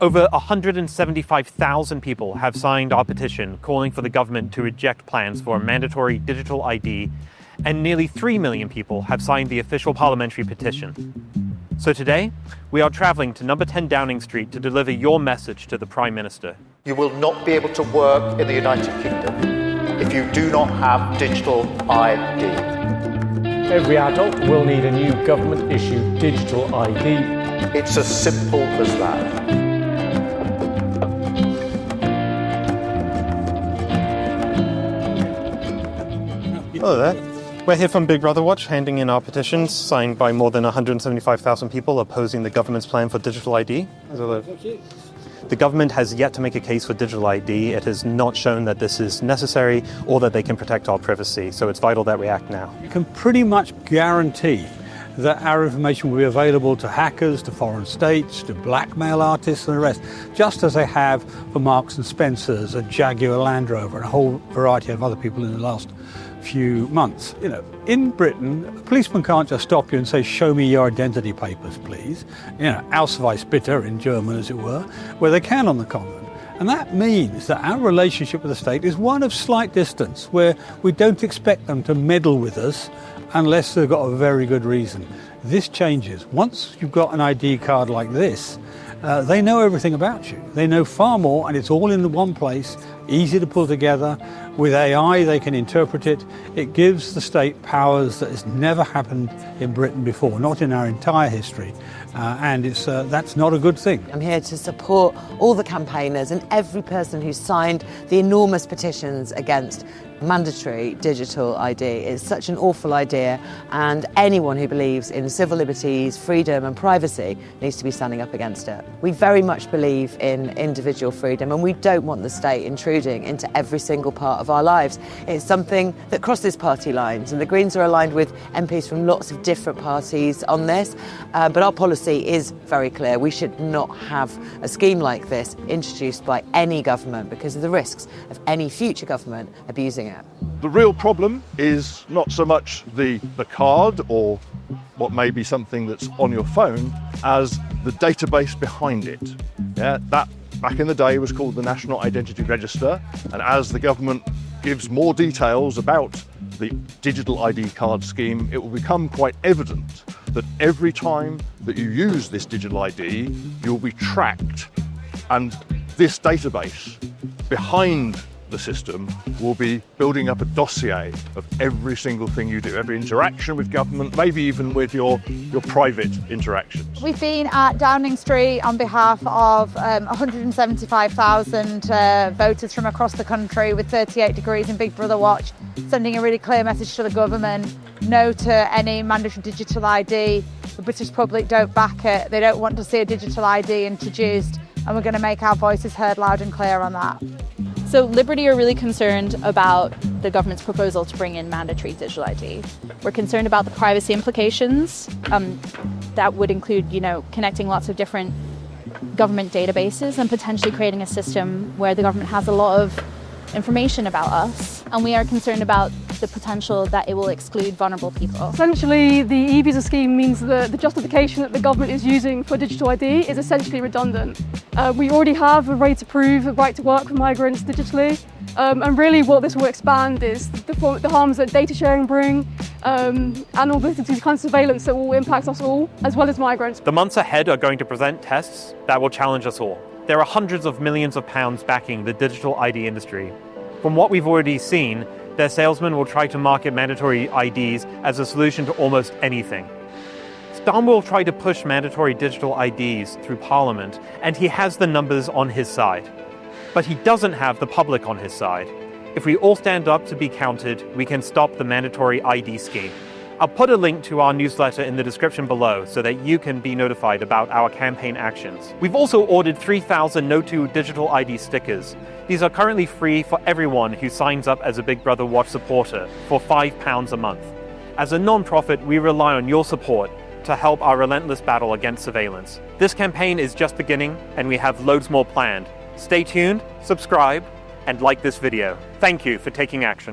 Over 175,000 people have signed our petition calling for the government to reject plans for a mandatory digital ID, and nearly 3 million people have signed the official parliamentary petition. So today, we are travelling to number 10 Downing Street to deliver your message to the Prime Minister. You will not be able to work in the United Kingdom if you do not have digital ID. Every adult will need a new government-issued digital ID. It's as simple as that. Hello there. We're here from Big Brother Watch, handing in our petitions signed by more than 175,000 people opposing the government's plan for digital ID. Thank you. The government has yet to make a case for digital ID. It has not shown that this is necessary or that they can protect our privacy, so it's vital that we act now. You can pretty much guarantee that our information will be available to hackers, to foreign states, to blackmail artists and the rest, just as they have for Marks and Spencer's, a Jaguar Land Rover and a whole variety of other people in the last few months. You know, in Britain, a policeman can't just stop you and say, show me your identity papers, please. You know, Ausweis bitte in German, as it were, where they can on the common. And that means that our relationship with the state is one of slight distance, where we don't expect them to meddle with us unless they've got a very good reason. This changes. Once you've got an ID card like this, they know everything about you. They know far more, and it's all in the one place, easy to pull together. With AI, they can interpret it. It gives the state powers that has never happened in Britain before, not in our entire history. And that's not a good thing. I'm here to support all the campaigners and every person who signed the enormous petitions against mandatory digital ID. It's such an awful idea, and anyone who believes in civil liberties, freedom and privacy needs to be standing up against it. We very much believe in individual freedom, and we don't want the state intruding into every single part of our lives. It's something that crosses party lines, and the Greens are aligned with MPs from lots of different parties on this, but our policy is very clear. We should not have a scheme like this introduced by any government because of the risks of any future government abusing it. The real problem is not so much the card or what may be something that's on your phone as the database behind it. Yeah, that back in the day was called the National Identity Register, and as the government gives more details about the digital ID card scheme, it will become quite evident that every time that you use this digital ID, you'll be tracked, and this database behind the system will be building up a dossier of every single thing you do, every interaction with government, maybe even with your private interactions. We've been at Downing Street on behalf of 175,000 voters from across the country with 38 degrees in Big Brother Watch, sending a really clear message to the government: no to any mandatory digital ID. The British public don't back it. They don't want to see a digital ID introduced, and we're going to make our voices heard loud and clear on that. So Liberty are really concerned about the government's proposal to bring in mandatory digital ID. We're concerned about the privacy implications. That would include, connecting lots of different government databases and potentially creating a system where the government has a lot of information about us. And we are concerned about the potential that it will exclude vulnerable people. Essentially, the e-visa scheme means that the justification that the government is using for digital ID is essentially redundant. We already have a right to prove a right to work for migrants digitally, and really what this will expand is the harms that data sharing bring, and all these kinds of surveillance that will impact us all, as well as migrants. The months ahead are going to present tests that will challenge us all. There are hundreds of millions of pounds backing the digital ID industry. From what we've already seen, their salesmen will try to market mandatory IDs as a solution to almost anything. Starmer will try to push mandatory digital IDs through Parliament, and he has the numbers on his side. But he doesn't have the public on his side. If we all stand up to be counted, we can stop the mandatory ID scheme. I'll put a link to our newsletter in the description below so that you can be notified about our campaign actions. We've also ordered 3,000 No2 digital ID stickers. These are currently free for everyone who signs up as a Big Brother Watch supporter for £5 a month. As a non-profit, we rely on your support to help our relentless battle against surveillance. This campaign is just beginning, and we have loads more planned. Stay tuned, subscribe, and like this video. Thank you for taking action.